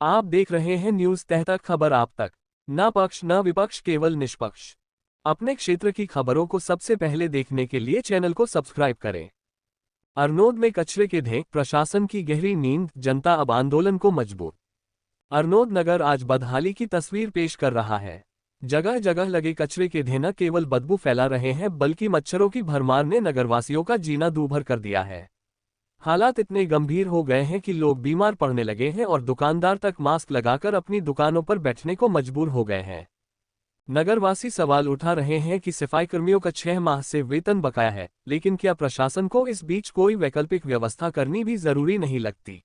आप देख रहे हैं न्यूज तह तक, खबर आप तक। न पक्ष न विपक्ष, केवल निष्पक्ष। अपने क्षेत्र की खबरों को सबसे पहले देखने के लिए चैनल को सब्सक्राइब करें। अरनोद में कचरे के ढेर, प्रशासन की गहरी नींद, जनता अब आंदोलन को मजबूत। अरनोद नगर आज बदहाली की तस्वीर पेश कर रहा है। जगह जगह लगे कचरे के ढेर न केवल बदबू फैला रहे हैं, बल्कि मच्छरों की भरमार ने नगरवासियों का जीना दूभर कर दिया है। हालात इतने गंभीर हो गए हैं कि लोग बीमार पड़ने लगे हैं और दुकानदार तक मास्क लगाकर अपनी दुकानों पर बैठने को मजबूर हो गए हैं। नगरवासी सवाल उठा रहे हैं कि सफाई कर्मियों का 6 माह से वेतन बकाया है, लेकिन क्या प्रशासन को इस बीच कोई वैकल्पिक व्यवस्था करनी भी जरूरी नहीं लगती?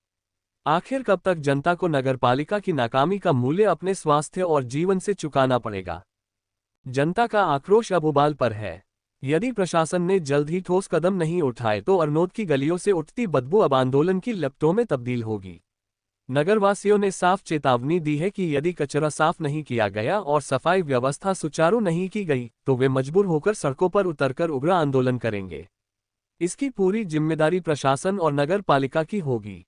आखिर कब तक जनता को नगरपालिका की नाकामी का मूल्य अपने स्वास्थ्य और जीवन से चुकाना पड़ेगा? जनता का आक्रोश अब उबाल पर है। यदि प्रशासन ने जल्द ही ठोस कदम नहीं उठाए तो अरनोद की गलियों से उठती बदबू अब आंदोलन की लपटों में तब्दील होगी। नगरवासियों ने साफ चेतावनी दी है कि यदि कचरा साफ नहीं किया गया और सफाई व्यवस्था सुचारू नहीं की गई तो वे मजबूर होकर सड़कों पर उतरकर उग्र आंदोलन करेंगे। इसकी पूरी जिम्मेदारी प्रशासन और नगर पालिका की होगी।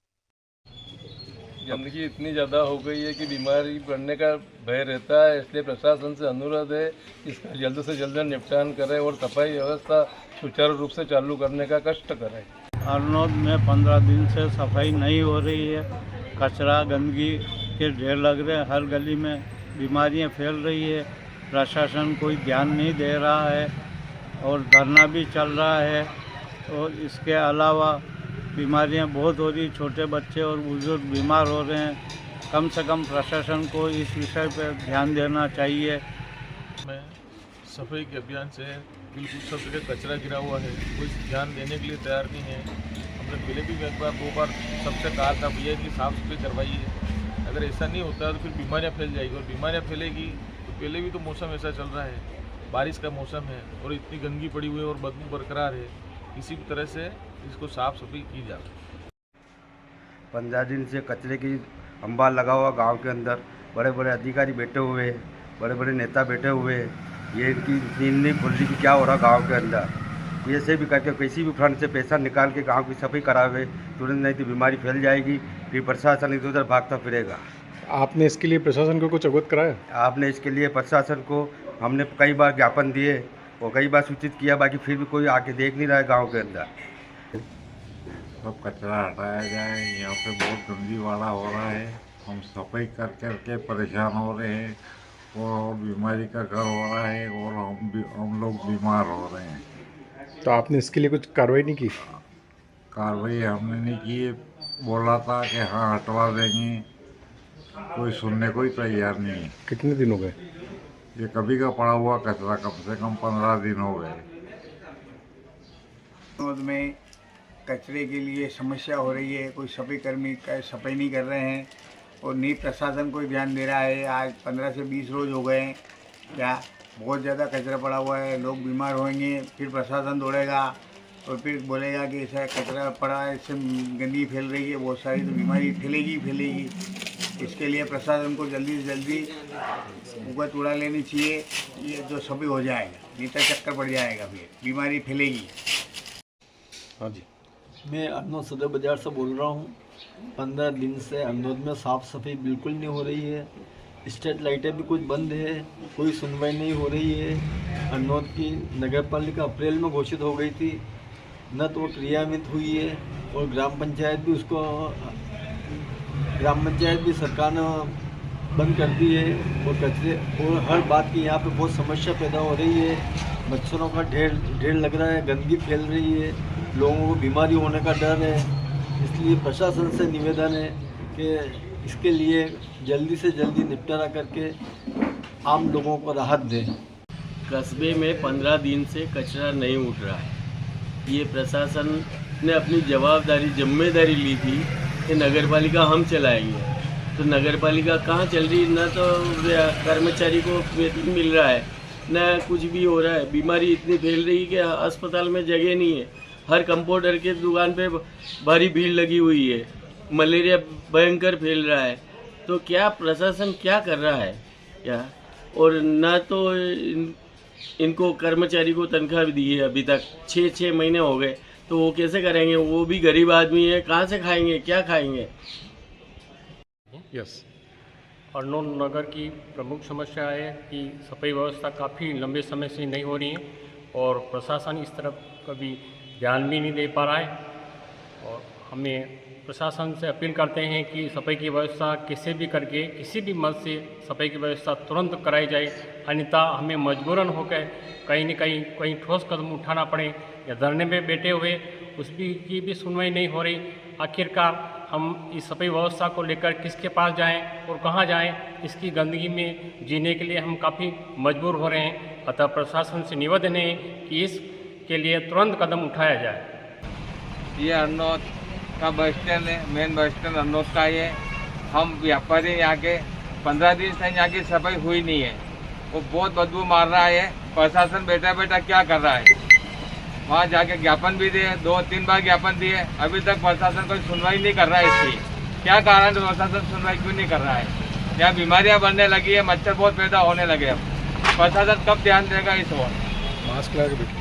गंदगी इतनी ज़्यादा हो गई है कि बीमारी बढ़ने का भय रहता है, इसलिए प्रशासन से अनुरोध है इसका जल्द से जल्द निपटान करें और सफाई व्यवस्था सुचारू रूप से चालू करने का कष्ट करें। अरनोद में 15 दिन से सफाई नहीं हो रही है। कचरा गंदगी के ढेर लग रहे हैं, हर गली में बीमारियां फैल रही है। प्रशासन कोई ध्यान नहीं दे रहा है और धरना भी चल रहा है। और इसके अलावा बीमारियां बहुत हो रही, छोटे बच्चे और बुजुर्ग बीमार हो रहे हैं। कम से कम प्रशासन को इस विषय पर ध्यान देना चाहिए। में सफाई के अभियान से बिल्कुल सब जगह कचरा गिरा हुआ है, कोई ध्यान देने के लिए तैयार नहीं है। हमने पहले भी एक बार 2 बार सबसे कहा था भैया कि साफ़ सफाई करवाइए। अगर ऐसा नहीं होता तो फिर बीमारियां फैल जाएगी और बीमारियां फैलेगी तो पहले भी तो मौसम ऐसा चल रहा है, बारिश का मौसम है और इतनी गंदगी पड़ी हुई है और बदबू बरकरार है। किसी भी तरह से इसको साफ सफाई की जाए। 15 दिन से कचरे की अंबार लगा हुआ गांव के अंदर, बड़े बड़े अधिकारी बैठे हुए हैं, बड़े बड़े नेता बैठे हुए हैं। ये इनकी नींद नहीं खुल रही कि क्या हो रहा गांव के अंदर। ये से भी करके किसी भी फंड से पैसा निकाल के गांव की सफाई करावे तुरंत, नहीं तो बीमारी फैल जाएगी, फिर प्रशासन इधर उधर भागता फिरेगा। आपने इसके लिए प्रशासन को कुछ अवगत कराया? आपने इसके लिए प्रशासन को हमने कई बार ज्ञापन दिए और कई बार सूचित किया, बाकी फिर भी कोई आके देख नहीं रहा है गाँव के अंदर। सब कचरा हटाया जाए, यहाँ पे बहुत गंदी वाला हो रहा है। हम सफाई कर करके परेशान हो रहे हैं और बीमारी का घर हो रहा है और हम लोग बीमार हो रहे हैं। तो आपने इसके लिए कुछ कार्रवाई नहीं की? कार्रवाई हमने नहीं की, बोला था कि हाँ हटवा देंगे, कोई सुनने को ही तैयार नहीं है। कितने दिन हो गए? ये कभी का पड़ा हुआ कचरा कम से कम 15 दिन हो गए। में कचरे के लिए समस्या हो रही है, कोई सफाई कर्मी सफाई नहीं कर रहे हैं और नहीं प्रशासन कोई ध्यान दे रहा है। आज 15 से 20 रोज हो गए क्या, बहुत ज़्यादा कचरा पड़ा हुआ है, लोग बीमार होंगे, फिर प्रशासन दौड़ेगा और फिर बोलेगा कि ऐसा कचरा पड़ा है, इससे गंदगी फैल रही है, बहुत सारी तो बीमारी फैलेगी। इसके लिए प्रशासन को जल्दी से जल्दी उगत उड़ा लेनी चाहिए, ये जो सभी हो जाएगा, नहीं तो चक्कर पड़ जाएगा, फिर बीमारी फैलेगी। हाँ जी, मैं अरनोद सदर बाज़ार से बोल रहा हूँ। 15 दिन से अरनोद में साफ़ सफाई बिल्कुल नहीं हो रही है। स्ट्रीट लाइटें भी कुछ बंद है, कोई सुनवाई नहीं हो रही है। अरनोद की नगर पालिका अप्रैल में घोषित हो गई थी, न तो वो क्रियान्वित हुई है और ग्राम पंचायत भी सरकार ने बंद कर दी है। और कचरे और हर बात की यहाँ पे बहुत समस्या पैदा हो रही है। मच्छरों का ढेर लग रहा है, गंदगी फैल रही है, लोगों को बीमारी होने का डर है। इसलिए प्रशासन से निवेदन है कि इसके लिए जल्दी से जल्दी निपटारा करके आम लोगों को राहत दें। कस्बे में 15 दिन से कचरा नहीं उठ रहा है। ये प्रशासन ने अपनी जिम्मेदारी ली थी कि नगरपालिका हम चलाएंगे, तो नगरपालिका कहाँ चल रही, न तो कर्मचारी को वेतन मिल रहा है, न कुछ भी हो रहा है। बीमारी इतनी फैल रही है कि अस्पताल में जगह नहीं है। हर कंपाउंडर के दुकान पे भारी भीड़ लगी हुई है, मलेरिया भयंकर फैल रहा है। तो क्या प्रशासन क्या कर रहा है क्या? और ना तो इनको कर्मचारी को तनख्वाह भी दी है अभी तक, 6 महीने हो गए, तो वो कैसे करेंगे? वो भी गरीब आदमी है, कहाँ से खाएंगे, क्या खाएंगे? यस। अरनोद नगर की प्रमुख समस्या है कि सफाई व्यवस्था काफ़ी लंबे समय से नहीं हो रही है और प्रशासन इस तरफ कभी ध्यान भी नहीं दे पा रहा है। और हमें प्रशासन से अपील करते हैं कि सफाई की व्यवस्था कैसे भी करके किसी भी मद से सफाई की व्यवस्था तुरंत कराई जाए, अन्यथा हमें मजबूरन होकर कहीं न कहीं ठोस कदम उठाना पड़े या धरने में बैठे हुए की भी सुनवाई नहीं हो रही। आखिरकार हम इस सफाई व्यवस्था को लेकर किसके पास जाएं और कहां जाएं, इसकी गंदगी में जीने के लिए हम काफ़ी मजबूर हो रहे हैं। अतः प्रशासन से निवेदन है कि इसके लिए तुरंत कदम उठाया जाए। ये अरनोद का बस स्टैंड है, मेन बस स्टैंड अरनोद का ही है। हम व्यापारी यहाँ के 15 दिन से यहाँ की सफाई हुई नहीं है, वो बहुत बदबू मार रहा है। प्रशासन बैठा बैठा क्या कर रहा है, वहाँ जाके ज्ञापन भी दिए, 2-3 बार ज्ञापन दिए, अभी तक प्रशासन कोई सुनवाई नहीं कर रहा है। इसकी क्या कारण है, प्रशासन सुनवाई क्यों नहीं कर रहा है? यहाँ बीमारियाँ बढ़ने लगी है, मच्छर बहुत पैदा होने लगे। अब प्रशासन कब ध्यान देगा इस ओर? मास्क लगा के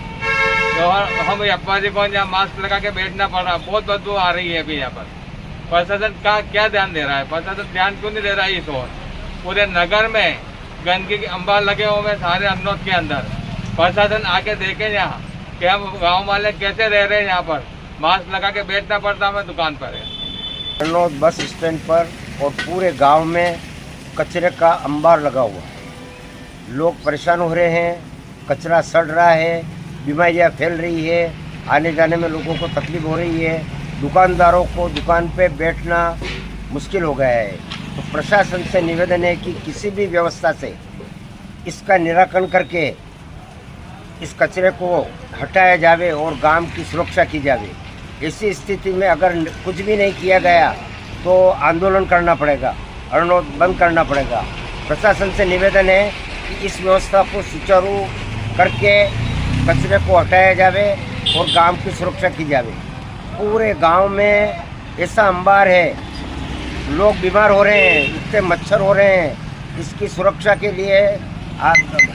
तो हम व्यापारी को यहाँ मास्क लगा के बैठना पड़ रहा, बहुत बदबू आ रही है अभी यहाँ पर। प्रशासन का क्या ध्यान दे रहा है? प्रशासन ध्यान क्यों नहीं दे रहा है इस ओर? पूरे नगर में गंदगी के अंबार लगे हुए सारे अरनोद के अंदर। प्रशासन आके देखे यहाँ कि हम गाँव वाले कैसे रह रहे हैं। यहाँ पर मास्क लगा के बैठना पड़ता हमें दुकान पर। अरनोद बस स्टैंड पर और पूरे गांव में कचरे का अंबार लगा हुआ है। लोग परेशान हो रहे हैं, कचरा सड़ रहा है, बीमारियां फैल रही है, आने जाने में लोगों को तकलीफ हो रही है, दुकानदारों को दुकान पे बैठना मुश्किल हो गया है। तो प्रशासन से निवेदन है कि किसी भी व्यवस्था से इसका निराकरण करके इस कचरे को हटाया जावे और गांव की सुरक्षा की जावे। ऐसी स्थिति में अगर कुछ भी नहीं किया गया तो आंदोलन करना पड़ेगा, अरनोद बंद करना पड़ेगा। प्रशासन से निवेदन है कि इस व्यवस्था को सुचारू करके कचरे को हटाया जावे और गांव की सुरक्षा की जावे। पूरे गांव में ऐसा अंबार है, लोग बीमार हो रहे हैं, इतने मच्छर हो रहे हैं। इसकी सुरक्षा के लिए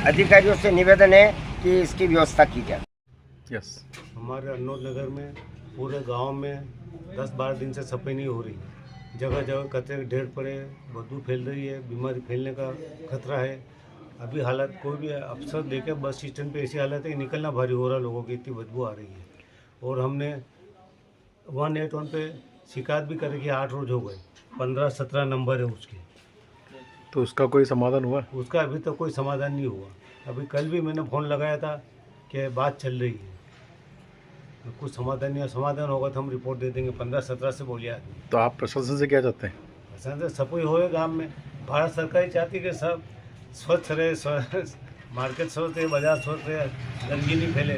अधिकारियों से निवेदन है कि इसकी व्यवस्था की जाए। यस, हमारे अरनोद नगर में पूरे गांव में 10-12 दिन से सफाई नहीं हो रही। जगह जगह कचरे के ढेर पड़े, बदबू फैल रही है, बीमारी फैलने का खतरा है। अभी हालत कोई भी अफसर देखे बस स्टैंड पे ऐसी हालत है कि निकलना भारी हो रहा है, लोगों की इतनी बदबू आ रही है। और हमने 181 पे शिकायत भी करी कि 8 रोज हो गए, 15-17 नंबर है उसके। तो उसका कोई समाधान हुआ? उसका अभी तक कोई समाधान नहीं हुआ। अभी कल भी मैंने फ़ोन लगाया था कि बात चल रही है, कुछ समाधान नहीं है। समाधान होगा तो हम रिपोर्ट दे देंगे। 15-17 से बोलिए आदमी। तो आप प्रशासन से क्या चाहते हैं? प्रशासन से सफाई होए गांव में। भारत सरकार चाहती है कि सब स्वच्छ रहे, मार्केट स्वच्छ रहे, बाजार स्वच्छ रहे, गंदगी नहीं फैले।